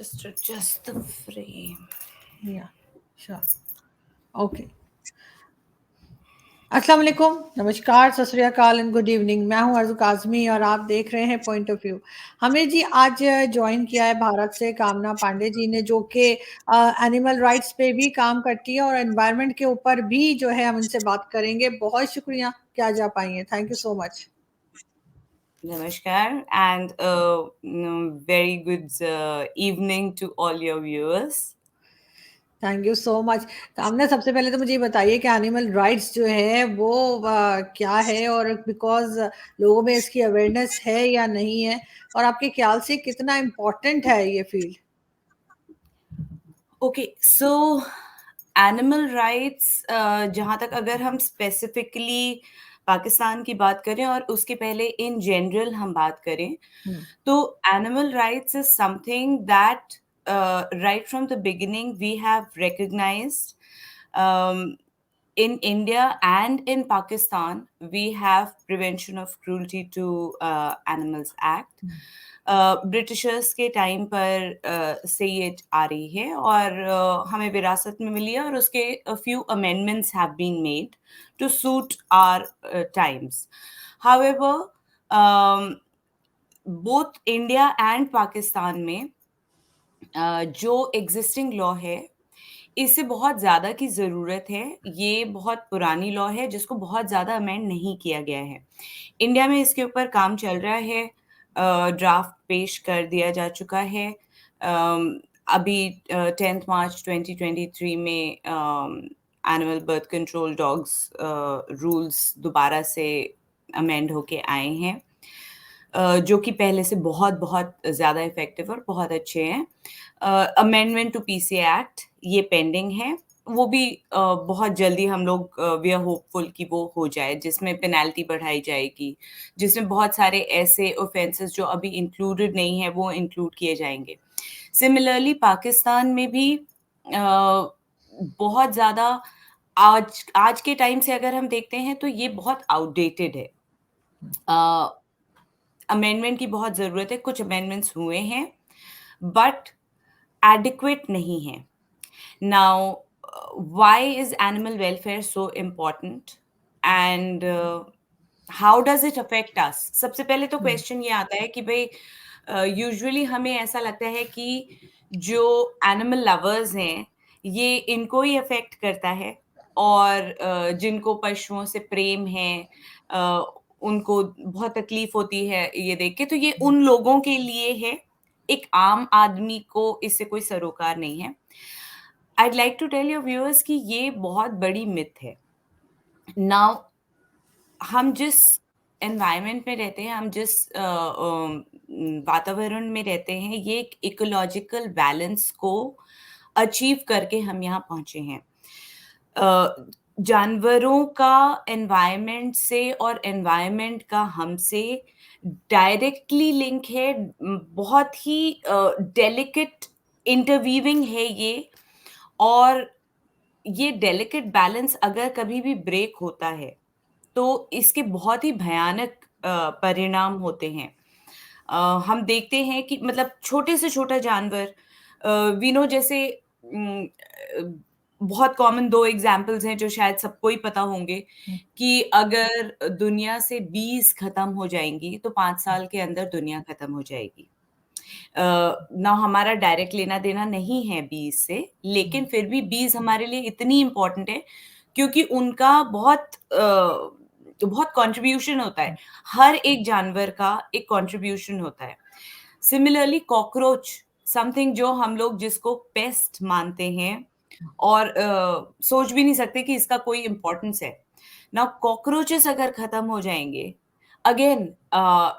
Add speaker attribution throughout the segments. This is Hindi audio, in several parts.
Speaker 1: Just adjust the frame.
Speaker 2: Yeah, sure. Okay. अस्सलाम वालेकुम, नमस्कार, सत श्री अकाल एंड गुड इवनिंग। मैं हूं अर्ज़ू काज़मी और आप देख रहे हैं पॉइंट ऑफ व्यू। हमें जी आज जॉइन किया है भारत से कामना पांडे जी ने, जो कि एनिमल राइट्स पे भी काम करती है और एनवायरनमेंट के ऊपर भी जो है हम इनसे बात करेंगे। बहुत शुक्रिया कि आज आप आई हैं। Thank you so much.
Speaker 1: Namaskar and very good evening to all your viewers.
Speaker 2: Thank you so much. कामना, सबसे पहले तो मुझे ये बताइए कि एनिमल राइट्स जो है वो क्या है, और बिकॉज लोगों में इसकी अवेयरनेस है या नहीं है, और आपके ख्याल से कितना इम्पोर्टेंट है ये field?
Speaker 1: Okay, so animal rights जहाँ तक अगर हम स्पेसिफिकली पाकिस्तान की बात करें और उसके पहले इन जनरल हम बात करें, तो animal rights is something that right from the beginning we have recognized. In India and in Pakistan, we have Prevention of Cruelty to Animals Act. Britishers के टाइम पर से ये आ रही है और हमें विरासत में मिली है, और उसके few amendments have been made to suit our times. However, both India and Pakistan में जो एग्जिस्टिंग लॉ है, इससे बहुत ज़्यादा की ज़रूरत है. ये बहुत पुरानी लॉ है जिसको बहुत ज़्यादा अमेंड नहीं किया गया है. इंडिया में इसके ऊपर काम चल रहा है. ड्राफ्ट पेश कर दिया जा चुका है. अभी 10 मार्च 2023 में animal birth control dogs rules दोबारा से अमेंड होके आए हैं, जो कि पहले से बहुत बहुत ज़्यादा इफ़ेक्टिव और बहुत अच्छे हैं. अमेंडमेंट टू पीसी एक्ट ये पेंडिंग है. वो भी बहुत जल्दी हम लोग वी आर होपफुल कि वो हो जाए, जिसमें पेनल्टी बढ़ाई जाएगी, जिसमें बहुत सारे ऐसे ऑफेंसेस जो अभी इंक्लूडेड नहीं है वो इंक्लूड किए जाएंगे. सिमिलरली पाकिस्तान में भी बहुत ज़्यादा आज आज के टाइम से अगर हम देखते हैं तो ये बहुत आउटडेटेड है. अमेंडमेंट की बहुत ज़रूरत है. कुछ अमेंडमेंट्स हुए हैं बट एडिक्वेट नहीं है. Now why is animal welfare so important and how does it affect us? सबसे पहले तो क्वेश्चन ये आता है कि भाई यूजुअली हमें ऐसा लगता है कि जो एनिमल लवर्स हैं ये इनको ही अफेक्ट करता है, और जिनको पशुओं से प्रेम है उनको बहुत तकलीफ होती है ये देख के, तो ये उन लोगों के लिए है. एक आम आदमी को इससे कोई सरोकार नहीं है. I'd like to tell your viewers कि ये बहुत बड़ी मिथ है. Now, हम जिस एनवायरनमेंट में रहते हैं, हम जिस वातावरण में रहते हैं, ये एक इकोलॉजिकल बैलेंस को अचीव करके हम यहाँ पहुँचे हैं. जानवरों का एनवायरनमेंट से और एनवायरनमेंट का हमसे डायरेक्टली लिंक है. बहुत ही डेलिकेट इंटरवीविंग है ये, और ये डेलिकेट बैलेंस अगर कभी भी ब्रेक होता है तो इसके बहुत ही भयानक परिणाम होते हैं. हम देखते हैं कि मतलब छोटे से छोटा जानवर, वीनो जैसे बहुत कॉमन 2 एग्ज़ाम्पल्स हैं जो शायद सबको ही पता होंगे कि अगर दुनिया से बीज़ खत्म हो जाएँगी तो 5 साल के अंदर दुनिया खत्म हो जाएगी. ना हमारा डायरेक्ट लेना-देना नहीं है बीज़ से, लेकिन फिर भी बीज़ हमारे लिए इतनी इम्पोर्टेंट है क्योंकि उनका बहुत कंट्रीब्यूशन होता है. हर एक जानवर का एक कंट्रीब्यूशन होता है. सिमिलरली कॉकरोच, समथिंग जो हम लोग जिसको पेस्ट मानते हैं और सोच भी नहीं सकते कि इसका कोई इम्पोर्टेंस है. नाउ कॉकरोचेस अगर खत्म हो जाएँगे, अगेन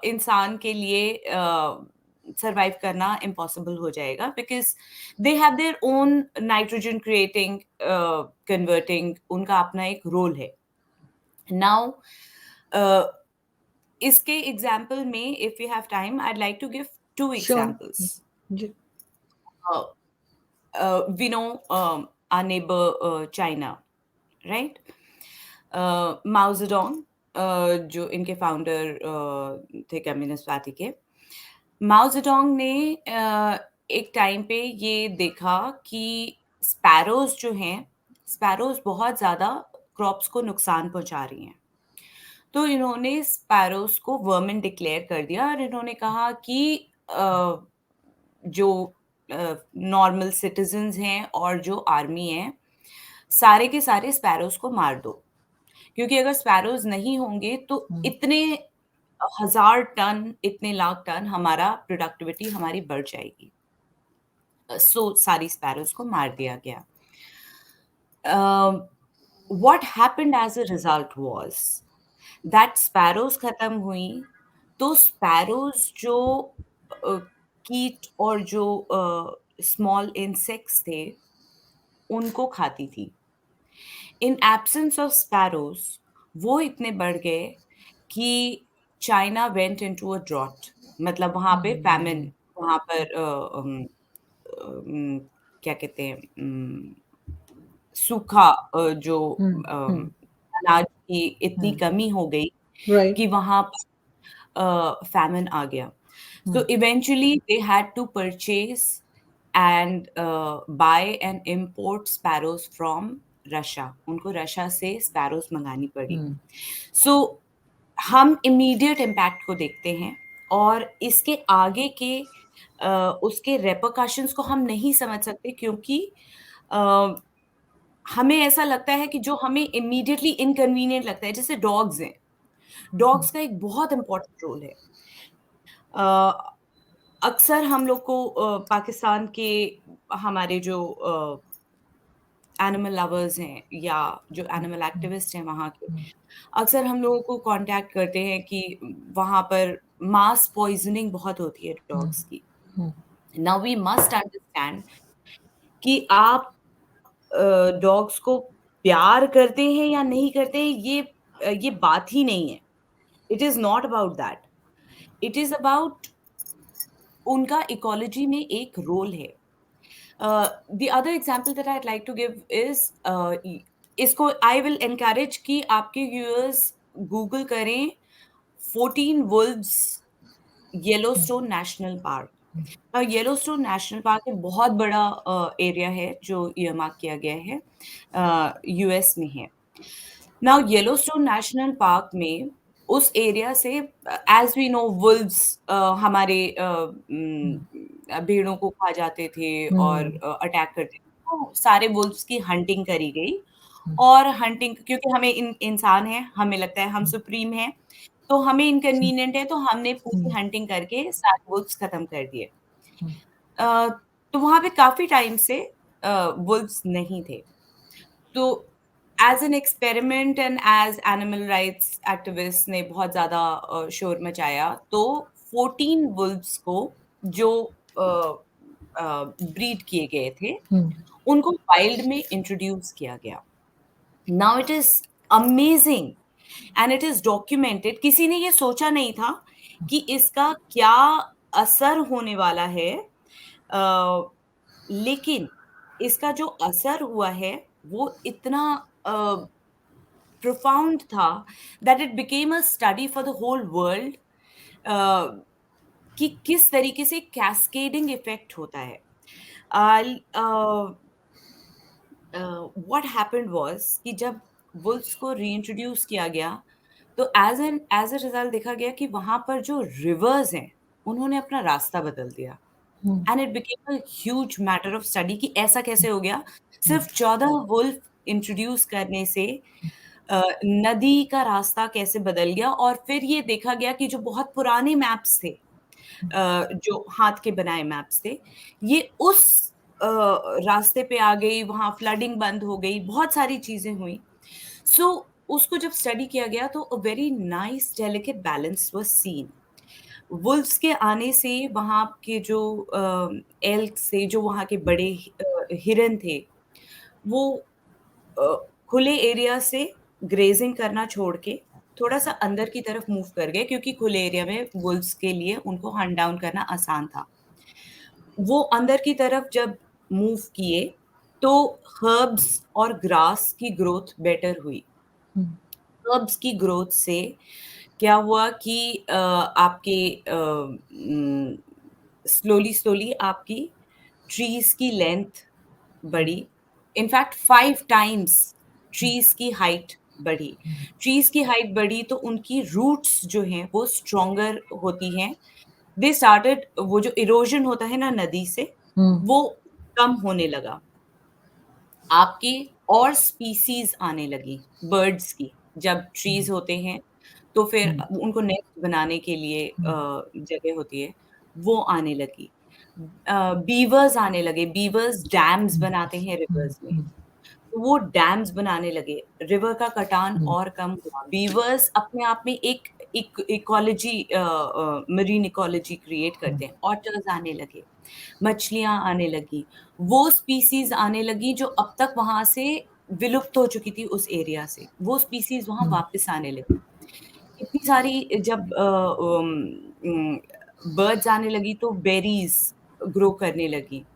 Speaker 1: इंसान के लिए सर्वाइव करना इम्पॉसिबल हो जाएगा, because they have their own nitrogen creating converting, उनका अपना एक रोल है. नाउ इसके एग्ज़ाम्पल में if you have time I would like to give 2
Speaker 2: sure
Speaker 1: examples.
Speaker 2: जी।
Speaker 1: We know our neighbor China, right? Mao Zedong, जो इनके फाउंडर थे कम्युनिस्ट पार्टी के, माओ जेडोंग ने एक टाइम पे ये देखा कि स्पैरोज़ जो हैं, स्पैरोज़ बहुत ज़्यादा क्रॉप्स को नुकसान पहुँचा रही हैं। तो इन्होंने स्पैरोज़ को वर्मिन डिक्लेयर कर दिया और इन्होंने कहा कि जो नॉर्मल सिटिज़न्स हैं और जो आर्मी है, सारे के सारे स्पैरोज़ को मार दो। क्योंकि अगर स्पैरोज़ नहीं होंगे तो
Speaker 2: हुँ,
Speaker 1: इतने हज़ार टन, इतने लाख टन हमारा प्रोडक्टिविटी हमारी बढ़ जाएगी। सो सारी स्पैरोज़ को मार दिया गया। What happened as a result was that sparrows खत्म हुई, तो स्पैरोज़ जो अ, कीट और जो स्मॉल इंसेक्ट्स थे, उनको खाती थी। इन एब्सेंस ऑफ स्पैरोज़ वो इतने बढ़ गए कि China went into a drought, मतलब वहाँ पे फैमिन,
Speaker 2: हुँ,
Speaker 1: वहाँ पर क्या कहते हैं, सूखा, जो
Speaker 2: हुँ,
Speaker 1: अम,
Speaker 2: हुँ,
Speaker 1: अनाज की इतनी
Speaker 2: हुँ,
Speaker 1: कमी हो गई
Speaker 2: राइट,
Speaker 1: कि वहाँ पर famine आ गया.
Speaker 2: हुँ,
Speaker 1: So eventually they had to purchase and buy and import sparrows from Russia. उनको रशिया से स्पैरोज मंगानी पड़ी.
Speaker 2: हुँ,
Speaker 1: So हम इमीडिएट इम्पैक्ट को देखते हैं और इसके आगे के उसके रेपरकशंस को हम नहीं समझ सकते, क्योंकि अ, हमें ऐसा लगता है कि जो हमें इमीडिएटली इनकन्वीनिएंट लगता है, जैसे डॉग्स हैं,
Speaker 2: हुँ,
Speaker 1: डॉग्स का एक बहुत इम्पोर्टेंट रोल है। अ, अक्सर हम लोग को पाकिस्तान के हमारे जो एनिमल लवर्स हैं या जो
Speaker 2: हुँ,
Speaker 1: एनिमल
Speaker 2: हुँ,
Speaker 1: एक्टिविस्ट हैं वहाँ के,
Speaker 2: हुँ,
Speaker 1: अक्सर हम लोगों को कॉन्टैक्ट करते हैं कि वहाँ पर मास पॉइज़निंग बहुत होती है
Speaker 2: हुँ,
Speaker 1: डॉग्स की।
Speaker 2: हुँ,
Speaker 1: नाउ वी मस्ट अंडरस्टैंड कि आप डॉग्स को प्यार करते हैं या नहीं करते हैं, ये बात ही नहीं है। It is not about that. It is about उनका इकोलॉजी में एक रोल है। The other example that I'd like to give is इसको आई विल एनकरेज कि आपके व्यूअर्स गूगल करें 14 wolves
Speaker 2: hmm,
Speaker 1: Yellowstone National Park. Yellowstone National Park एक बहुत बड़ा एरिया है जो ईयरमार्क किया गया है, यूएस में है। नाउ येलोस्टोन नेशनल पार्क में उस एरिया से, एज़ वी नो, वुल्व्स हमारे
Speaker 2: हुँ,
Speaker 1: भेड़ों को खा जाते थे और
Speaker 2: हुँ,
Speaker 1: अटैक करते थे। तो सारे वुल्व्स की हंटिंग करी गई
Speaker 2: हुँ,
Speaker 1: और हंटिंग, क्योंकि हमें इंसान हैं, हमें लगता है हम
Speaker 2: हुँ,
Speaker 1: सुप्रीम हैं, तो हमें
Speaker 2: हुँ,
Speaker 1: इनकन्वीनिएंट है, तो हमने पूरी
Speaker 2: हुँ,
Speaker 1: हंटिंग करके सारे वुल्व्स खत्म कर दिए।
Speaker 2: हुँ,
Speaker 1: अ, तो वहाँ पे काफ़ी टाइम से वुल्व्स नहीं थे। तो as an experiment and as animal rights activist ने बहुत ज़्यादा शोर मचाया, तो 14 वुल्व्स को जो ब्रीड किए गए थे,
Speaker 2: हुँ,
Speaker 1: उनको वाइल्ड में इंट्रोड्यूस किया गया। Now it is amazing and it is documented. किसी ने ये सोचा नहीं था कि इसका क्या असर होने वाला है, अ, लेकिन इसका जो असर हुआ है वो इतना प्रोफाउंड था that it became a study for the whole world, कि किस तरीके से कैस्केडिंग इफेक्ट होता है। व्हाट हैपेंड वाज कि जब वुल्व्स को रीइंट्रोड्यूस किया गया, तो एज अ रिजल्ट देखा गया कि वहां पर जो रिवर्स हैं, उन्होंने अपना रास्ता बदल दिया।
Speaker 2: Hmm,
Speaker 1: and it became a huge matter of study कि ऐसा कैसे हो गया।
Speaker 2: हुँ,
Speaker 1: सिर्फ 14 वुल्फ इंट्रोड्यूस करने से नदी का रास्ता कैसे बदल गया, और फिर ये देखा गया कि जो बहुत पुराने मैप्स थे, जो हाथ के बनाए मैप्स थे, ये उस अ, रास्ते पे आ गई, वहाँ फ्लडिंग बंद हो गई, बहुत सारी चीज़ें हुई। सो उसको जब स्टडी किया गया तो a very nice delicate balance was seen. Wolves के आने से वहाँ के जो एल्क से, जो वहाँ के बड़े हिरन थे, वो अ, खुले एरिया से ग्रेज़िंग करना छोड़ के थोड़ा-सा अंदर की तरफ मूव कर गए, क्योंकि खुले एरिया में वुल्व्स के लिए उनको हंट डाउन करना आसान था। वो अंदर की तरफ जब मूव किए, तो हर्ब्स और ग्रास की ग्रोथ बेटर हुई।
Speaker 2: हुँ,
Speaker 1: हर्ब्स की ग्रोथ से क्या हुआ कि आपके स्लोली आपकी ट्रीज की लेंथ बढ़ी, इनफैक्ट 5 टाइम्स ट्रीज की हाइट बढ़ी। ट्रीज की हाइट बढ़ी तो उनकी रूट्स जो हैं वो स्ट्रोंगर होती हैं। दे स्टार्टेड, वो जो इरोजन होता है ना नदी से,
Speaker 2: हुँ,
Speaker 1: वो कम होने लगा। आपकी और स्पीसीज आने लगी बर्ड्स की। जब ट्रीज होते हैं तो फिर
Speaker 2: हुँ,
Speaker 1: उनको नेस्ट बनाने के लिए
Speaker 2: हुँ,
Speaker 1: जगह होती है, वो आने लगी। बीवर्स आने लगे, बीवर्स डैम्स
Speaker 2: हुँ,
Speaker 1: बनाते हैं
Speaker 2: हुँ,
Speaker 1: रिवर्स में,
Speaker 2: हुँ,
Speaker 1: तो वो डैम्स बनाने लगे, रिवर का कटान
Speaker 2: हुँ,
Speaker 1: और कम हुआ। बीवर्स अपने आप में एक इकोलॉजी, मरीन इकोलॉजी क्रिएट
Speaker 2: हुँ,
Speaker 1: करते हैं। ऑटर्स आने लगे, मछलियाँ आने लगी, वो स्पीशीज़ आने लगी जो अब तक वहाँ से विलुप्त हो चुकी थी उस एरिया से, वो स्पीशीज़ वहाँ
Speaker 2: हुँ,
Speaker 1: वापस आने लगी। इतनी सारी जब बर्ड्स आने लगी तो बेरीज़ ग्रो करने लगी।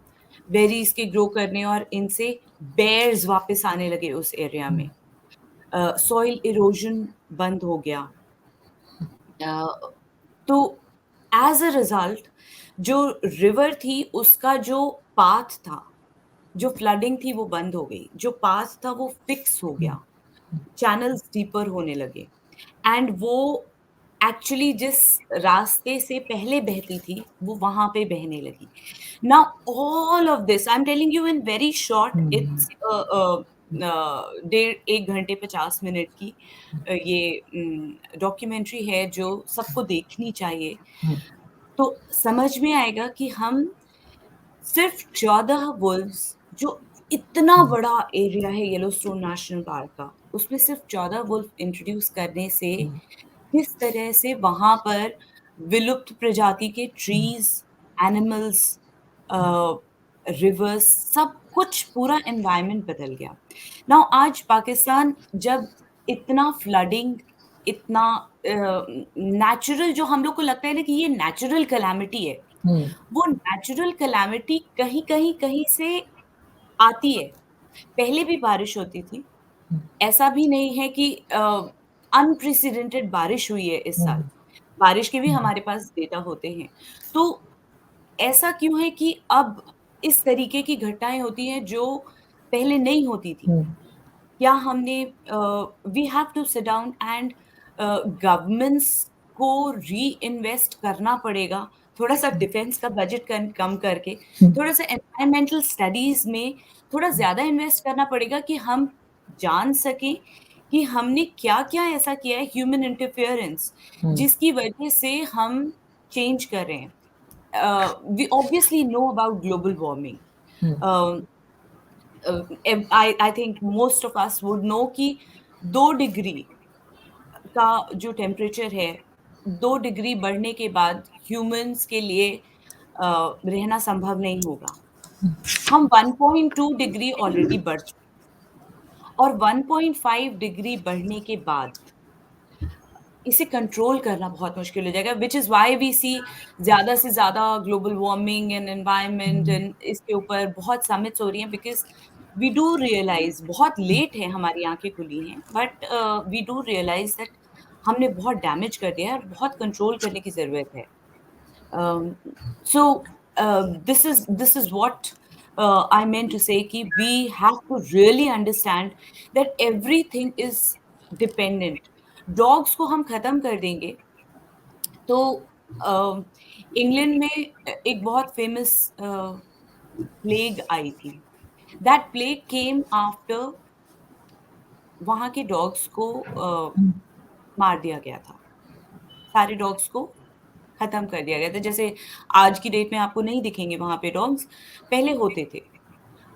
Speaker 1: बेरीज़ के ग्रो करने और इनसे बेयर्स वापस आने लगे उस एरिया
Speaker 2: हुँ,
Speaker 1: में। सॉइल इरोजन बंद हो गया। अ, तो एज़ अ रिज़ल्ट जो रिवर थी उसका जो पाथ था, जो फ्लडिंग थी वो बंद हो गई। जो पाथ था वो फिक्स हो
Speaker 2: हुँ,
Speaker 1: गया। चैनल्स डीपर होने लगे एंड वो एक्चुअली जिस रास्ते से पहले बहती थी, वो वहाँ पे बहने लगी। Now all of this, I'm telling you in very short,
Speaker 2: hmm,
Speaker 1: it's डेढ़ 1 घंटे 50 मिनट की ये डॉक्यूमेंट्री है जो सबको देखनी चाहिए।
Speaker 2: हुँ,
Speaker 1: तो समझ में आएगा कि हम सिर्फ 14 वुल्व्स, जो इतना
Speaker 2: हुँ,
Speaker 1: बड़ा एरिया है येलोस्टोन नेशनल पार्क का, उसमें सिर्फ 14 वुल्व इंट्रोड्यूस करने से
Speaker 2: हुँ,
Speaker 1: किस तरह से वहाँ पर विलुप्त प्रजाति के
Speaker 2: हुँ,
Speaker 1: ट्रीज़, एनिमल्स, अ, रिवर्स, सब कुछ पूरा एनवायरनमेंट बदल गया। नाउ आज पाकिस्तान जब इतना फ्लडिंग, इतना नेचुरल, जो हम लोग को लगता है ना कि ये नेचुरल कैलामिटी है,
Speaker 2: हुँ,
Speaker 1: वो नेचुरल कैलामिटी कहीं से आती है। पहले भी बारिश होती थी। ऐसा भी नहीं है कि अनप्रेसिडेंटेड बारिश हुई है इस साल।
Speaker 2: हुँ,
Speaker 1: बारिश के भी
Speaker 2: हुँ,
Speaker 1: हमारे पास डेटा होते हैं। तो ऐसा क्यों है कि अब इस तरीके की घटनाएँ होती हैं जो पहले नहीं होती थी?
Speaker 2: हुँ,
Speaker 1: क्या हमने we have to sit down and governments को री-इन्वेस्ट करना पड़ेगा, थोड़ा-सा डिफेंस का बजट कम करके,
Speaker 2: हुँ,
Speaker 1: थोड़ा-सा एनवायरमेंटल स्टडीज़ में थोड़ा ज़्यादा इन्वेस्ट करना पड़ेगा कि हम जान सकें कि हमने क्या-क्या ऐसा किया है, ह्यूमन इंटरफेरेंस,
Speaker 2: हुँ,
Speaker 1: जिसकी वजह से हम चेंज कर रहे हैं। We obviously know about global warming.
Speaker 2: Hmm,
Speaker 1: uh I think most of us would know कि 2 डिग्री का जो टेम्परेचर है, 2 डिग्री बढ़ने के बाद ह्यूमन्स के लिए रहना संभव नहीं होगा। हम 1.2 डिग्री ऑलरेडी बढ़ चुके हैं और 1.5 डिग्री बढ़ने के बाद इसे कंट्रोल करना बहुत मुश्किल हो जाएगा, which is why we see ज़्यादा से ज़्यादा global warming and environment
Speaker 2: hmm,
Speaker 1: and इसके ऊपर बहुत समिट्स हो रही हैं, बिकॉज़ वी डू रियलाइज़, बहुत लेट है, हमारी आँखें खुली हैं, but we do realise that हमने बहुत डैमेज कर दिया है और बहुत कंट्रोल करने की ज़रूरत है। Um, this is what I meant to say कि we have to really understand that everything is dependent. Dogs को हम खत्म कर देंगे तो इंग्लैंड में एक बहुत फेमस प्लेग आई थी। दैट प्लेग केम आफ्टर वहाँ के डॉग्स को मार दिया गया था। सारे डॉग्स को खत्म कर दिया गया था। जैसे आज की डेट में आपको नहीं दिखेंगे वहाँ पे डॉग्स, पहले होते थे।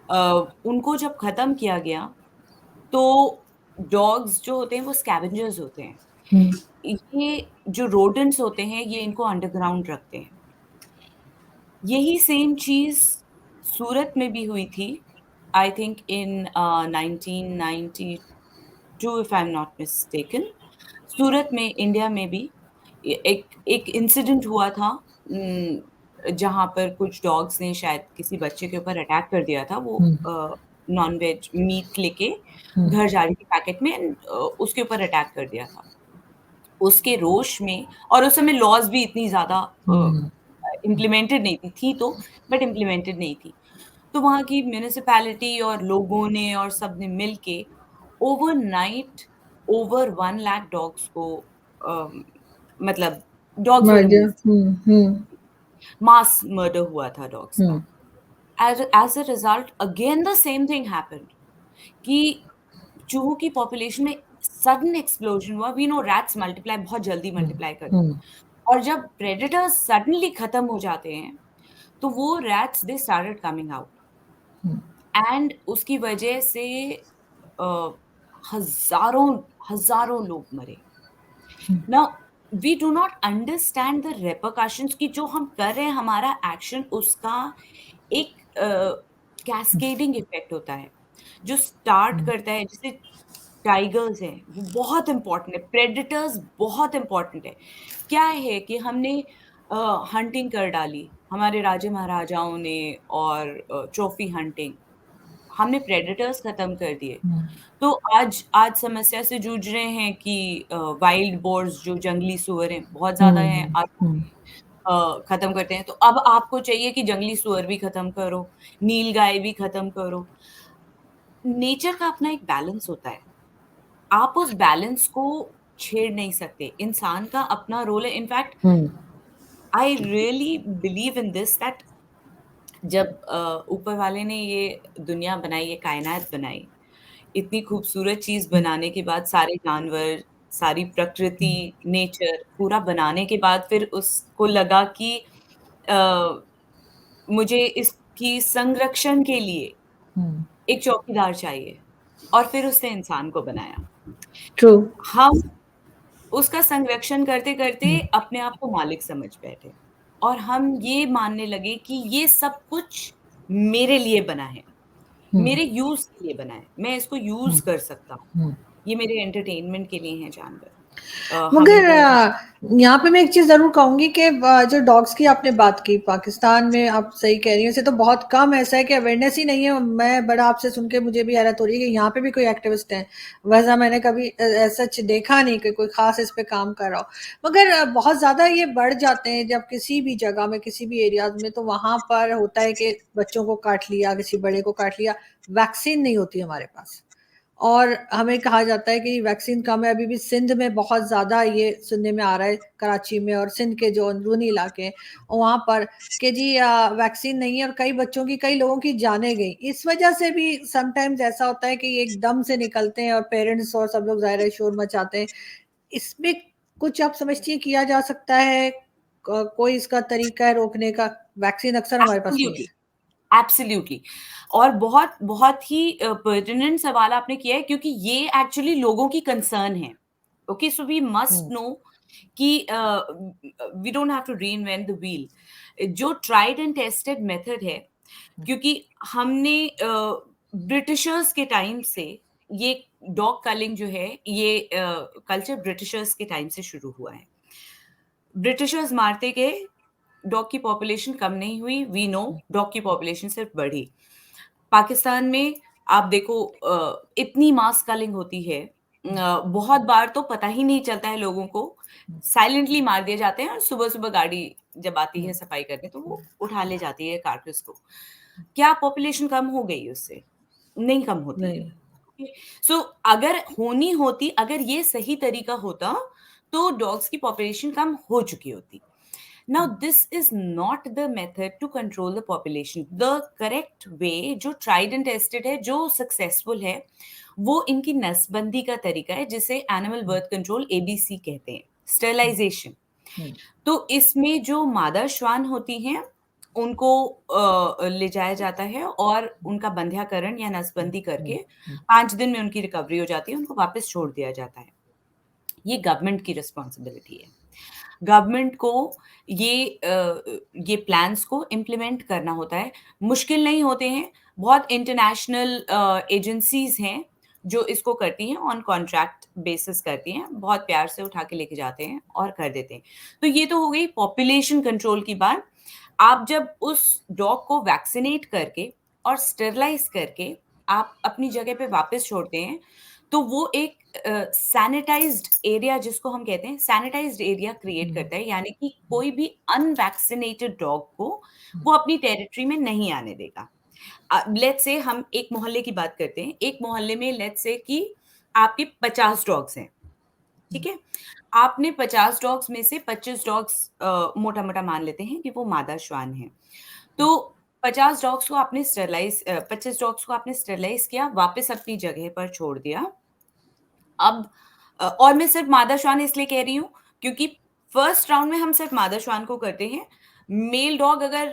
Speaker 1: अ, उनको जब खत्म किया गया, तो डॉग्स जो होते हैं वो स्कैवेंजर्स होते हैं।
Speaker 2: हुँ,
Speaker 1: ये जो रोडेंट्स होते हैं, ये इनको अंडरग्राउंड रखते हैं। यही सेम चीज़ सूरत में भी हुई थी, I think in 1992 if I am not mistaken. Surat में, इंडिया में भी एक एक इंसिडेंट हुआ था, जहाँ पर कुछ डॉग्स ने शायद किसी बच्चे के ऊपर अटैक कर दिया था। वो
Speaker 2: हुँ,
Speaker 1: नॉन-वेज मीट लेके
Speaker 2: हुँ,
Speaker 1: घर जा रही थी पैकेट में, उसके ऊपर अटैक कर दिया था। उसके रोष में, और उस समय लॉज़ भी इतनी ज़्यादा
Speaker 2: हुँ,
Speaker 1: इम्प्लीमेंटेड नहीं थी तो, बट इम्प्लीमेंटेड नहीं थी। तो वहाँ की म्युनिसिपैलिटी और लोगों ने और सबने मिल के ओवरनाइट ओवर 1 लाख डॉग्स को अम, मतलब डॉग्स वर
Speaker 2: मर गया।
Speaker 1: रिमूव्ड। मास मर्डर हुआ था डॉग्स का।
Speaker 2: Hmm,
Speaker 1: as a result again the same thing happened कि चूहों की पॉपुलेशन में सडन एक्सप्लोजन हुआ। वी नो रैट्स मल्टीप्लाई बहुत जल्दी
Speaker 2: हुँ,
Speaker 1: मल्टीप्लाई करते हैं
Speaker 2: हुँ,
Speaker 1: और जब प्रेडेटर्स सडनली खत्म हो जाते हैं, तो वो rats they started coming out
Speaker 2: hmm,
Speaker 1: and उसकी वजह से अ, हज़ारों हज़ारों लोग मरे। Now we do not understand the repercussions कि जो हम कर रहे हैं हमारा एक्शन उसका एक कैस्केडिंग इफेक्ट होता है जो स्टार्ट
Speaker 2: हुँ,
Speaker 1: करता है जैसे टाइगर्स हैं वो बहुत इंपॉर्टेंट है प्रेडेटर्स बहुत इंपॉर्टेंट है क्या है कि हमने हंटिंग कर डाली हमारे राजे महाराजाओं ने और ट्रॉफी हंटिंग हमने प्रेडेटर्स खत्म कर दिए
Speaker 2: हुँ,
Speaker 1: तो आज आज समस्या से जूझ रहे हैं कि वाइल्ड बोर्स जो जंगली सुअर हैं बहुत ज़्यादा हैं
Speaker 2: हुँ,
Speaker 1: आज
Speaker 2: हुँ,
Speaker 1: खत्म करते हैं। तो अब आपको चाहिए कि जंगली सुअर भी खत्म करो, नीलगाय भी खत्म करो। नेचर का अपना एक बैलेंस होता है। आप उस बैलेंस को छेड़ नहीं सकते। इंसान का अपना रोल है। In fact
Speaker 2: hmm,
Speaker 1: I really believe in this that जब ऊपर वाले ने ये दुनिया बनाई, ये कायनात बनाई, इतनी खूबसूरत चीज़
Speaker 2: हुँ,
Speaker 1: बनाने के बाद सारे जानवर, सारी प्रकृति,
Speaker 2: हुँ,
Speaker 1: नेचर पूरा बनाने के बाद फिर उसको लगा कि अ, मुझे इसकी संरक्षण के लिए
Speaker 2: हुँ,
Speaker 1: एक चौकीदार चाहिए और फिर उसने इंसान को बनाया।
Speaker 2: ट्रू।
Speaker 1: हम उसका संरक्षण करते-करते
Speaker 2: हुँ,
Speaker 1: अपने आप को मालिक समझ बैठे और हम ये मानने लगे कि ये सब कुछ मेरे लिए बना है,
Speaker 2: हुँ,
Speaker 1: मेरे यूज़ के लिए बना है, मैं इसको
Speaker 2: हुँ,
Speaker 1: यूज़ कर सकता हूँ।
Speaker 2: हुँ।
Speaker 1: ये मेरे एंटरटेनमेंट के लिए हैं जानवर।
Speaker 2: मगर
Speaker 1: हमिंग
Speaker 2: यहाँ पे मैं एक चीज़ ज़रूर कहूँगी कि जो डॉग्स की आपने बात की, पाकिस्तान में आप सही कह रही हैं, वैसे तो बहुत कम ऐसा है कि अवेयरनेस ही नहीं है। मैं बड़ा आपसे सुन के मुझे भी हैरत हो रही है कि यहाँ पे भी कोई एक्टिविस्ट हैं। वैसा मैंने कभी सच देखा नहीं कि कोई ख़ास इस पे काम कर रहा हो। मगर बहुत ज़्यादा ये बढ़ जाते हैं जब किसी भी जगह में, किसी भी एरियाज़ में, तो वहाँ पर होता है कि बच्चों को काट लिया, किसी बड़े को काट लिया, वैक्सीन नहीं होती हमारे पास। और हमें कहा जाता है कि वैक्सीन कम है, अभी भी सिंध में बहुत ज़्यादा ये सुनने में आ रहा है, कराची में और सिंध के जो अंदरूनी इलाके हैं, वहाँ पर कि जी वैक्सीन नहीं है और कई बच्चों की, कई लोगों की जानें गई। इस वजह से भी समटाइम्स ऐसा होता है कि ये एकदम से निकलते हैं और पेरेंट्स और सब लोग ज़ाहिर है शोर मचाते हैं। इसमें कुछ आप समझती हैं किया जा सकता है? कोई इसका तरीका है रोकने का? वैक्सीन अक्सर हमारे पास नहीं
Speaker 1: एब्सोल्युटली,
Speaker 2: है।
Speaker 1: एब्सोल्युटली और बहुत बहुत ही पर्टिनेंट सवाल आपने किया है क्योंकि ये एक्चुअली लोगों की कंसर्न है। Okay so we must
Speaker 2: hmm,
Speaker 1: know कि we don't have to reinvent the wheel. जो ट्राइड एंड टेस्टेड मेथड है
Speaker 2: हुँ,
Speaker 1: क्योंकि हमने ब्रिटिशर्स के टाइम से ये डॉग कलिंग जो है ये कल्चर ब्रिटिशर्स के टाइम से शुरू हुआ है। ब्रिटिशर्स मारते गए, डॉग की पॉपुलेशन कम नहीं हुई, वी नो डॉग की पॉपुलेशन सिर्फ बढ़ी। पाकिस्तान में आप देखो इतनी मास कलिंग होती है बहुत बार तो पता ही नहीं चलता है लोगों को,
Speaker 2: हुँ,
Speaker 1: साइलेंटली मार दिए जाते हैं और सुबह-सुबह गाड़ी जब आती
Speaker 2: हुँ,
Speaker 1: है सफाई करने तो वो उठा ले जाती है कार्केस को। क्या पॉपुलेशन कम हो गई उससे? नहीं कम होती है।
Speaker 2: नहीं।
Speaker 1: ओके, सो अगर होनी होती, अगर ये सही तरीका होता, तो डॉग्स की पॉपुलेशन कम हो चुकी होती। Now, this is not the method to control the population. The correct way, जो tried and tested है, जो successful है, वो इनकी नसबंदी का तरीका है, जिसे एनिमल
Speaker 2: हुँ,
Speaker 1: बर्थ कंट्रोल एबीसी कहते हैं, स्टरलाइजेशन।
Speaker 2: हुँ,
Speaker 1: तो इसमें जो मादा श्वान होती हैं, उनको ले जाया जाता है और उनका बंध्याकरण या
Speaker 2: हुँ,
Speaker 1: नसबंदी
Speaker 2: हुँ,
Speaker 1: करके
Speaker 2: हुँ,
Speaker 1: 5 दिन में उनकी रिकवरी हो जाती है, उनको वापस छोड़ दिया जाता है। ये गवर्नमेंट की रिस्पॉन्सिबिलिटी है। गवर्नमेंट को ये प्लान्स को इम्प्लीमेंट करना होता है। मुश्किल नहीं होते हैं, बहुत इंटरनेशनल एजेंसीज़ हैं, जो इसको करती हैं, ऑन कॉन्ट्रैक्ट बेसिस करती हैं, बहुत प्यार से उठा के लेके जाते हैं और कर देते हैं। तो ये तो हो गई पॉपुलेशन कंट्रोल की बात। आप जब उस डॉग को वैक्सिनेट करके और स्टरलाइज़ करके आप अपनी जगह पे वापस छोड़ते हैं, तो वो एक सैनिटाइज्ड एरिया, जिसको हम कहते हैं सैनिटाइज्ड एरिया, क्रिएट करता है, यानी कि कोई भी अनवैक्सीनेटेड डॉग को वो अपनी टेरिटरी में नहीं आने देगा। लेट्स से हम एक मोहल्ले की बात करते हैं। एक मोहल्ले में लेट्स से कि आपके 50 डॉग्स हैं, ठीक है? आपने 50 डॉग्स में से 25 डॉग्स मोटा-मोटा मान लेते हैं कि वो मादा श्वान हैं। तो 50 डॉग्स को आपने 25 डॉग्स को आपने स्टरलाइज़ किया, वापस अपनी जगह पर छोड़ दिया। अब और मैं सिर्फ मादा श्वान इसलिए कह रही हूँ क्योंकि फर्स्ट राउंड में हम सिर्फ मादा श्वान को करते हैं। मेल डॉग अगर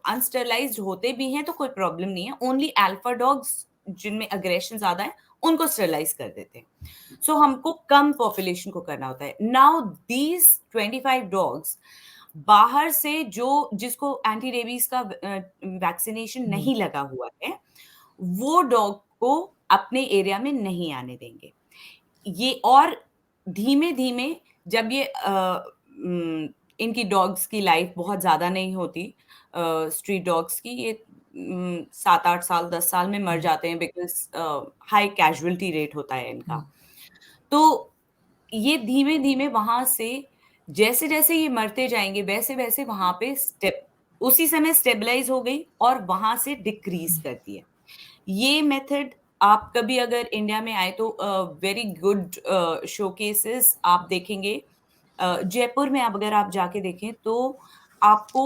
Speaker 1: अनस्टरलाइज्ड होते भी हैं तो कोई प्रॉब्लम नहीं है। ओनली अल्फा डॉग्स जिनमें अग्रेशन ज़्यादा है, उनको स्टरलाइज कर देते हैं। सो हमको कम पॉपुलेशन को करना होता है। नाउ दीज़ 25 डॉग्स बाहर से जो जिसको एंटी रेबीज़ का वैक्सीनेशन नहीं लगा हुआ है, वो डॉग को अपने एरिया में नहीं आने देंगे। ये और धीमे-धीमे जब ये इनकी डॉग्स की लाइफ बहुत ज़्यादा नहीं होती, स्ट्रीट डॉग्स की, ये 7-8 साल, 10 साल में मर जाते हैं, बिकॉज़ हाई कैजुअल्टी रेट होता है इनका। तो ये धीमे-धीमे वहाँ से जैसे-जैसे ये मरते जाएँगे, वैसे-वैसे वहाँ पे उसी समय स्टेबलाइज़ हो गई और वहाँ से डिक्रीज़ कर दिए। ये मेथड आप कभी अगर इंडिया में आए तो वेरी गुड शोकेसेस आप देखेंगे। जयपुर में अब अगर आप जाके देखें तो आपको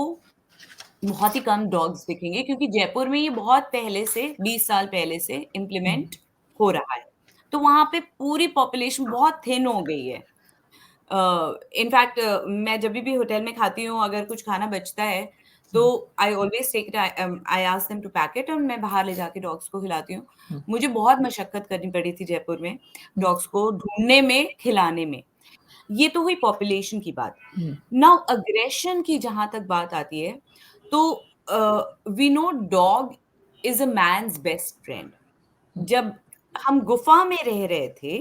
Speaker 1: बहुत ही कम डॉग्स दिखेंगे, क्योंकि जयपुर में ये बहुत पहले से 20 साल पहले से इम्प्लीमेंट हो रहा है। तो वहाँ पे पूरी पॉपुलेशन बहुत थिन हो गई है। इनफैक्ट मैं जभी भी होटल में खाती हूँ, अगर कुछ खाना बचता है, तो I always take it, I ask them to pack it, और मैं बाहर ले जाके डॉग्स को खिलाती हूँ। मुझे बहुत मशक्कत करनी पड़ी थी जयपुर में डॉग्स को ढूँढने में, खिलाने में। ये तो हुई पॉपुलेशन की बात। नाउ अग्रेशन की जहाँ तक बात आती है, तो we know dog is a man's best friend. जब हम गुफ़ा में रह रहे थे,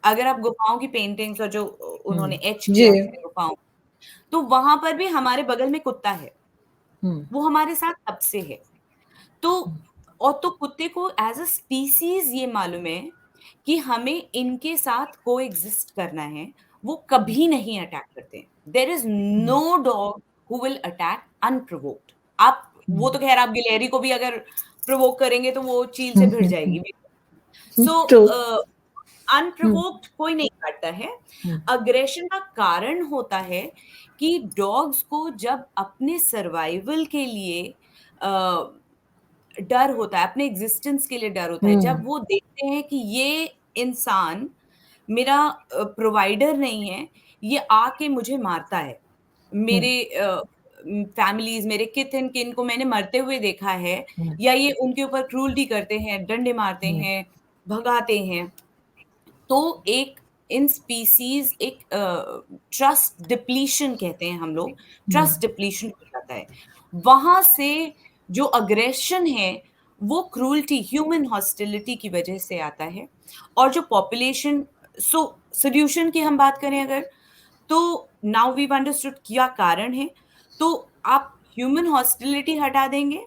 Speaker 1: अगर आप गुफ़ाओं की पेंटिंग्स और जो उन्होंने एच
Speaker 2: जी।
Speaker 1: किया है गुफ़ाओं, तो वहाँ पर भी हमारे बगल में कुत्ता है, वो हमारे साथ तब से है। तो और तो कुत्ते को एज़ अ स्पीसीज़ ये मालूम है कि हमें इनके साथ कोएग्ज़िस्ट करना है, वो कभी नहीं अटैक करते। There is no dog who will attack unprovoked. आप वो तो ख़ैर आप गिलहरी को भी अगर प्रोवोक करेंगे तो वो चील से भिड़ जाएगी। सो
Speaker 2: तो
Speaker 1: अनप्रोवोक्ड कोई नहीं काटता है। अग्रेशन का कारण होता है कि डॉग्स को जब अपने सर्वाइवल के लिए डर होता है, अपने एग्जिस्टेंस के लिए डर होता है, जब वो देखते हैं कि ये इंसान मेरा प्रोवाइडर नहीं है, ये आके मुझे मारता है। मेरे फैमिलीज़, मेरे किथ एंड किन को मैंने मरते हुए देखा है, या ये उनके ऊपर क्रूरटी करते हैं, डंडे मारते हैं, भगाते हैं। तो एक इन स्पीसीज़ एक ट्रस्ट डिप्लीशन कहते हैं हम लोग, ट्रस्ट डिप्लीशन हो जाता है। वहाँ से जो अग्रेशन है, वो क्रूरटी, ह्यूमन हॉस्टिलिटी की वजह से आता है। और जो पॉपुलेशन, सॉल्यूशन की हम बात करें अगर, तो नाउ वीव अंडरस्टूड क्या कारण है। तो आप ह्यूमन हॉस्टिलिटी हटा देंगे,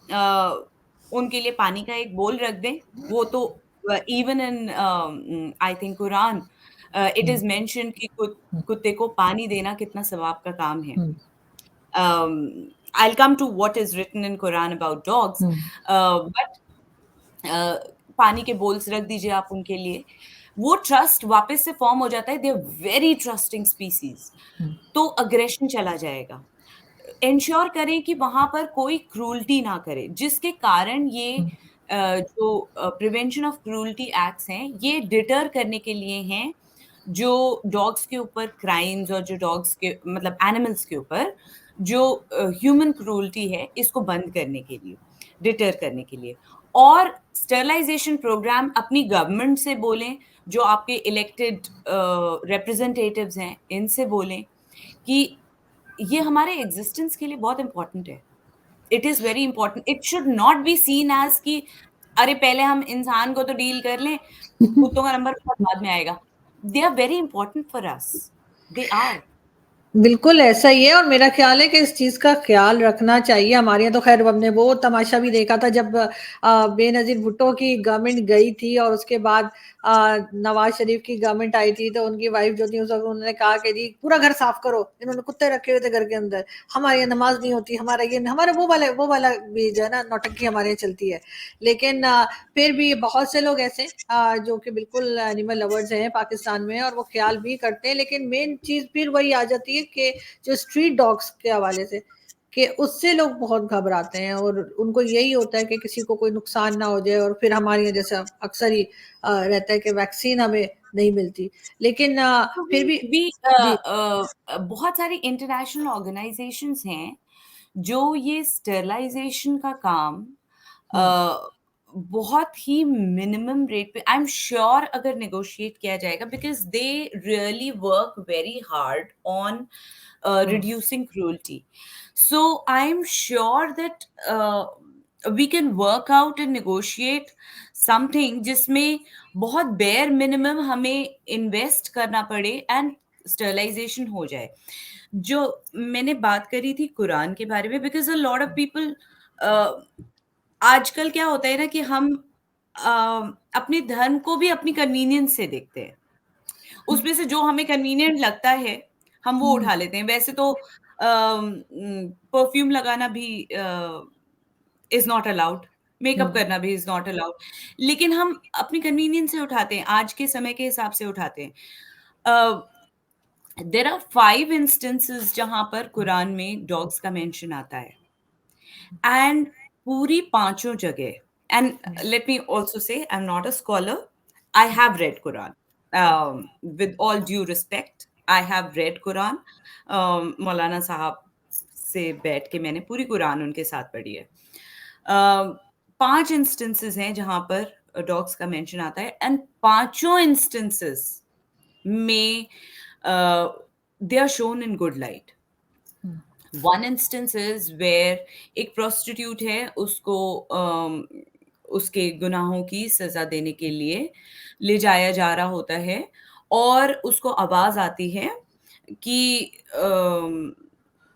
Speaker 1: अ, उनके लिए पानी का एक बोल रख दें, वो तो even in I think Quran it is mentioned कि कुत्ते को पानी देना कितना सवाब का काम है। I'll come to what is written in Quran about dogs, but पानी के बोल्स रख दीजिए आप उनके लिए, वो ट्रस्ट वापस से फॉर्म हो जाता है, they are very trusting species, तो अग्रेशन चला जाएगा। एंश्योर करें कि वहाँ पर कोई क्रूरटी ना करे, जिसके कारण ये जो प्रिवेंशन ऑफ क्रूरटी एक्ट्स हैं, ये डिटर करने के लिए हैं, जो डॉग्स के ऊपर क्राइम्स और जो डॉग्स के मतलब एनिमल्स के ऊपर जो ह्यूमन क्रूरटी है, इसको बंद करने के लिए, डिटर करने के लिए। और स्टरलाइज़ेशन प्रोग्राम अपनी गवर्नमेंट से बोलें, जो आपके इलेक्टेड रिप्रेजेंटेटिव्स हैं, इनसे बोलें कि ये हमारे एग्जिस्टेंस के लिए बहुत इम्पोर्टेंट है। It is very important. It should not be seen as कि अरे पहले हम इंसान को तो डील कर लें, कुत्तों का नंबर बहुत बाद में आएगा। They are very important for us. They are.
Speaker 2: बिल्कुल ऐसा ही है, और मेरा ख्याल है कि इस चीज़ का ख्याल रखना चाहिए। हमारे यहाँ तो खैर हमने वो तमाशा भी देखा था जब बेनज़ीर भुट्टो की गवर्नमेंट गई थी और उसके बाद नवाज शरीफ की गवर्नमेंट आई थी, तो उनकी वाइफ जो थी उस वक्त उन्होंने कहा कि जी पूरा घर साफ करो, इन्होंने कुत्ते रखे हुए थे घर के अंदर, हमारे यहाँ नमाज नहीं होती, हमारा ये हमारा वो वाला भी जो है ना नौटंकी हमारे यहाँ चलती है। लेकिन फिर भी बहुत से लोग ऐसे जो कि बिल्कुल एनिमल लवर्स हैं पाकिस्तान में, और वो ख्याल भी करते हैं। लेकिन मेन चीज़ फिर वही आ जाती है कि जो स्ट्रीट डॉग्स के हवाले से, कि उससे लोग बहुत घबराते हैं और उनको यही होता है कि किसी को कोई नुकसान ना हो जाए, और फिर हमारे यहाँ जैसा अक्सर ही रहता है कि वैक्सीन हमें नहीं मिलती। लेकिन
Speaker 1: तो
Speaker 2: फिर भी
Speaker 1: वी
Speaker 2: जी।
Speaker 1: बहुत सारी इंटरनेशनल ऑर्गेनाइजेशंस हैं जो ये स्टरलाइजेशन का काम
Speaker 2: हुँ,
Speaker 1: बहुत ही मिनिमम रेट पे, आई एम श्योर अगर नेगोशिएट किया जाएगा, because they really work very hard on
Speaker 2: hmm,
Speaker 1: reducing cruelty. So I'm sure that we can work out and negotiate something जिसमें बहुत बेयर मिनिमम हमें इन्वेस्ट करना पड़े एंड स्टरलाइजेशन हो जाए। जो मैंने बात करी थी कुरान के बारे में, because a lot of people, आजकल क्या होता है ना कि हम अ, अपने धर्म को भी अपनी कन्वीनियंस से देखते हैं। उसमें से जो हमें कन्वीनिएंट लगता है, हम वो
Speaker 2: हुँ,
Speaker 1: उठा लेते हैं। वैसे तो परफ्यूम लगाना भी is not allowed,
Speaker 2: hmm,
Speaker 1: makeup करना भी इज़ नॉट अलाउड, लेकिन हम अपनी कन्वीनियंस से उठाते हैं, आज के समय के हिसाब से उठाते हैं। देयर आर 5 इंस्टेंसेस जहाँ पर कुरान में डॉग्स का मेंशन आता है। एंड पूरी पांचों जगह, and let me also say I am not a scholar, I have read Quran, with all due respect, I have read Quran. मौलाना साहब से बैठ के मैंने पूरी कुरान उनके साथ पढ़ी है। 5 इंस्टेंसेस हैं जहां पर डॉग्स का मेंशन आता है, एंड पांचों इंस्टेंसेस में they are shown in good light.
Speaker 2: Hmm,
Speaker 1: one instance is where एक प्रोस्टिट्यूट है, उसको उसके गुनाहों की सजा देने के लिए ले जाया जा रहा होता है, और उसको आवाज आती है कि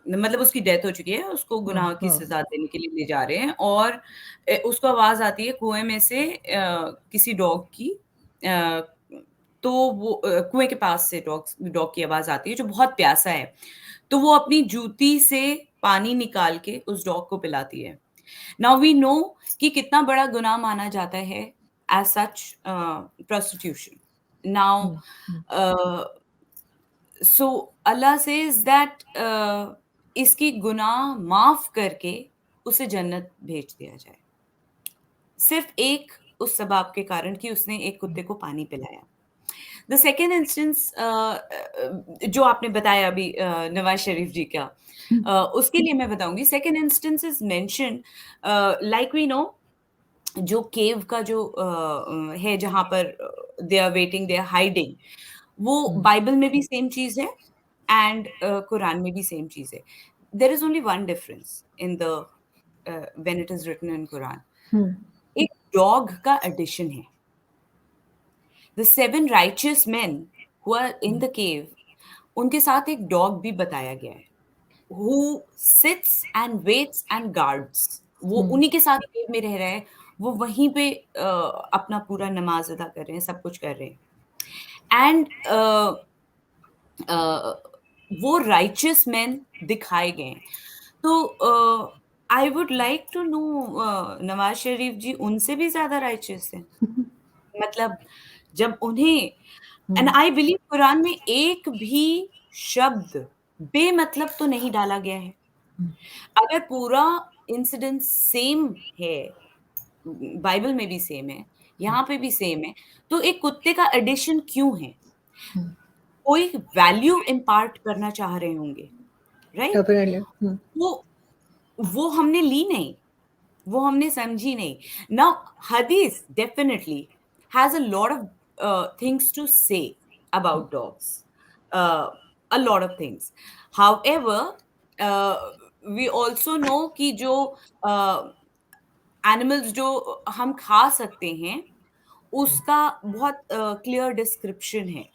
Speaker 1: मतलब उसकी डेथ हो चुकी है, उसको
Speaker 2: हाँ,
Speaker 1: गुनाह की
Speaker 2: हाँ,
Speaker 1: सजा देने के लिए ले जा रहे हैं, और उसको आवाज आती है कुएं में से, किसी डॉग की। अ, तो वो कुएं के पास से डॉग डॉग की आवाज आती है जो बहुत प्यासा है। तो वो अपनी जूती से पानी निकाल के उस डॉग को पिलाती है। नाउ वी नो कि कितना बड़ा गुनाह माना जाता है as such prostitution. Now
Speaker 2: hmm, hmm,
Speaker 1: so Allah says that इसकी गुनाह माफ करके उसे जन्नत भेज दिया जाए, सिर्फ एक उस सबाब के कारण कि उसने एक कुत्ते को पानी पिलाया। द सेकेंड इंस्टेंस जो आपने बताया अभी नवाज शरीफ जी का,
Speaker 2: हुँ,
Speaker 1: उसके लिए मैं बताऊंगी। Second instance is mention, like we know, जो केव का जो है जहां पर they are waiting, they are hiding, वो
Speaker 2: हुँ,
Speaker 1: बाइबल में भी सेम चीज है एंड कुरान में भी सेम चीज है। There is only one difference in the when it is written in Quran,
Speaker 2: हुँ,
Speaker 1: एक डॉग का एडिशन है। The seven righteous men who are in the cave, उनके साथ एक डॉग भी बताया गया है, who sits and waits and guards. वो
Speaker 2: हुँ,
Speaker 1: उन्हीं के साथ केव में रह रहा है, वो वहीं पे अपना पूरा नमाज अदा कर रहे हैं, सब कुछ कर रहे हैं। एंड वो राइचियस मैन दिखाए गए हैं। तो I would like to know, Nawaz Sharif ji उनसे भी ज्यादा राइचियस हैं। मतलब जब उन्हें, and
Speaker 2: hmm,
Speaker 1: I believe Quran में एक भी शब्द बेमतलब तो नहीं डाला गया है। अगर पूरा इंसिडेंट सेम है, बाइबल में भी सेम है, यहाँ पे भी सेम है, तो एक कुत्ते का एडिशन क्यों है?
Speaker 2: हुँ,
Speaker 1: कोई वैल्यू इम्पार्ट करना चाह रहे होंगे, राइट?
Speaker 2: डेफिनिटली। हुँ,
Speaker 1: वो वो हमने ली नहीं, वो हमने समझी नहीं। नाउ हदीस definitely has a lot of things to say about dogs, a lot of things. However, we also know कि जो एनिमल्स जो हम खा सकते हैं, उसका बहुत क्लियर डिस्क्रिप्शन है।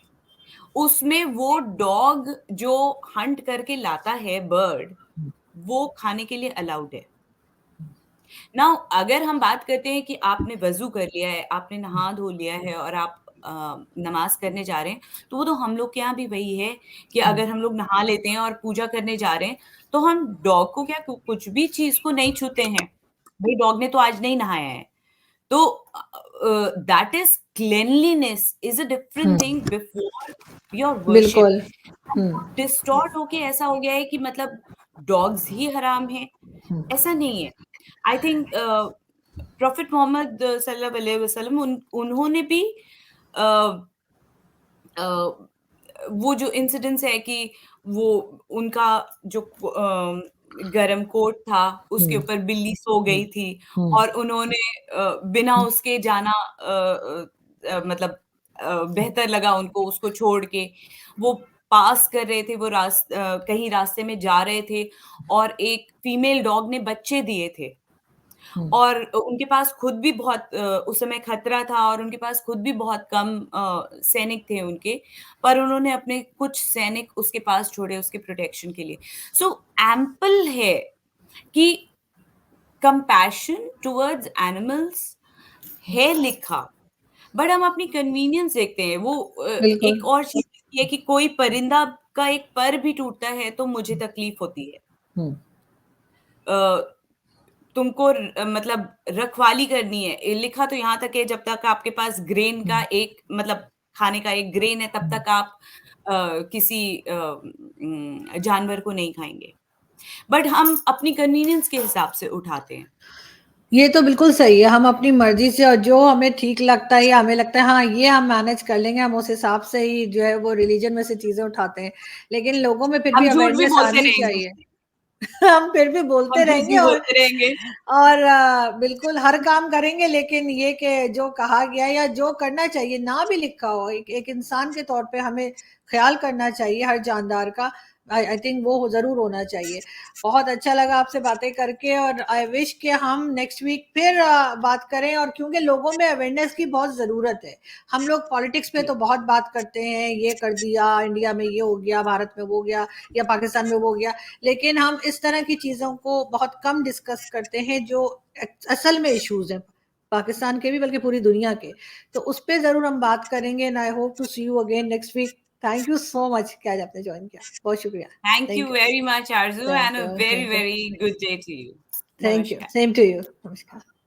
Speaker 1: उसमें वो डॉग जो हंट करके लाता है बर्ड, वो खाने के लिए अलाउड है। नाउ अगर हम बात करते हैं कि आपने वज़ू कर लिया है, आपने नहा धो लिया है और आप नमाज़ करने जा रहे हैं, तो वो तो हम लोग के यहाँ भी वही है कि अगर हम लोग नहा लेते हैं और पूजा करने जा रहे हैं, तो हम डॉग को क्या कुछ भी चीज़ को नहीं छूते हैं। भई डॉग ने तो आज नहीं नहाया है। तो that is cleanliness is a different thing before your worship.
Speaker 2: बिल्कुल। हुँ,
Speaker 1: डिस्टॉर्ट होके ऐसा हो गया है कि मतलब डॉग्स ही हराम हैं, ऐसा नहीं है। आई थिंक प्रॉफिट मोहम्मद सल्लल्लाहु अलैहि वसल्लम उन्होंने भी अ, अ, वो जो इंसिडेंस है कि वो उनका जो गरम कोट था, उसके
Speaker 2: हुँ,
Speaker 1: ऊपर बिल्ली सो
Speaker 2: हुँ,
Speaker 1: गई थी
Speaker 2: हुँ,
Speaker 1: और उन्होंने बिना
Speaker 2: हुँ,
Speaker 1: उसके जाना मतलब बेहतर लगा उनको उसको छोड़ के। वो पास कर रहे थे, वो कहीं रास्ते में जा रहे थे और एक फीमेल डॉग ने बच्चे दिए थे।
Speaker 2: हुँ,
Speaker 1: और उनके पास खुद भी बहुत उस समय खतरा था और उनके पास खुद भी बहुत कम सैनिक थे उनके, पर उन्होंने अपने कुछ सैनिक उसके पास छोड़े उसके प्रोटेक्शन के लिए। सो एम्पल है कि कंपैशन टुवर्ड्स एनिमल्स है लिखा, बट हम अपनी कन्वीनियंस देखते हैं। वो
Speaker 2: बिल्कुल।
Speaker 1: एक और चीज़ ये है कि कोई परिंदा का एक पर भी टूटता है तो मुझे तकलीफ होती है।
Speaker 2: हुँ,
Speaker 1: अ, तुमको मतलब रखवाली करनी है। लिखा तो यहाँ तक है जब तक आपके पास ग्रेन का
Speaker 2: हुँ,
Speaker 1: एक मतलब खाने का एक ग्रेन है तब
Speaker 2: हुँ।
Speaker 1: तक आप किसी जानवर को नहीं खाएँगे। बट हम अपनी कन्वीनियंस के हिसाब से उठाते हैं।
Speaker 2: ये तो बिल्कुल सही है, हम अपनी मर्ज़ी से और जो हमें ठीक लगता है या हमें लगता है हाँ, ये हम मैनेज कर लेंगे, हम उस हिसाब से ही जो है वो रिलीजन में से चीज़ें उठाते हैं। लेकिन लोगों में फिर भी
Speaker 1: हम झूठ भी
Speaker 2: अवेयरनेस
Speaker 1: बोलते
Speaker 2: आनी
Speaker 1: रहेंगे।
Speaker 2: चाहिए। हम फिर भी बोलते
Speaker 1: हम झूठ
Speaker 2: रहेंगे
Speaker 1: भी बोलते रहेंगे।
Speaker 2: और बिल्कुल हर काम करेंगे लेकिन ये कि जो कहा गया या जो करना चाहिए ना भी लिखा हो, एक एक इंसान के तौर पे हमें ख़्याल करना चाहिए हर जानदार का। आई आई थिंक वो ज़रूर होना चाहिए। बहुत अच्छा लगा आपसे बातें करके और आई विश कि हम नेक्स्ट वीक फिर बात करें और क्योंकि लोगों में अवेयरनेस की बहुत ज़रूरत है। हम लोग पॉलिटिक्स पे
Speaker 1: जी,
Speaker 2: तो बहुत बात करते हैं, ये कर दिया, इंडिया में ये हो गया, भारत में वो हो गया या पाकिस्तान में वो हो गया। लेकिन हम इस तरह की चीज़ों को बहुत कम डिस्कस करते हैं जो असल में इश्यूज़ हैं, पाकिस्तान के भी बल्कि पूरी दुनिया के। तो उस पे ज़रूर हम बात करेंगे and I hope to see you again next week. Thank you so much कि आज आपने जॉइन किया। बहुत शुक्रिया।
Speaker 1: Thank you
Speaker 2: thank you,
Speaker 1: very much Arzoo
Speaker 2: thank
Speaker 1: and a
Speaker 2: you,
Speaker 1: very,
Speaker 2: thank you,
Speaker 1: very good day to you.
Speaker 2: Thank you.
Speaker 1: नमस्कार।
Speaker 2: Same to you. नमस्कार।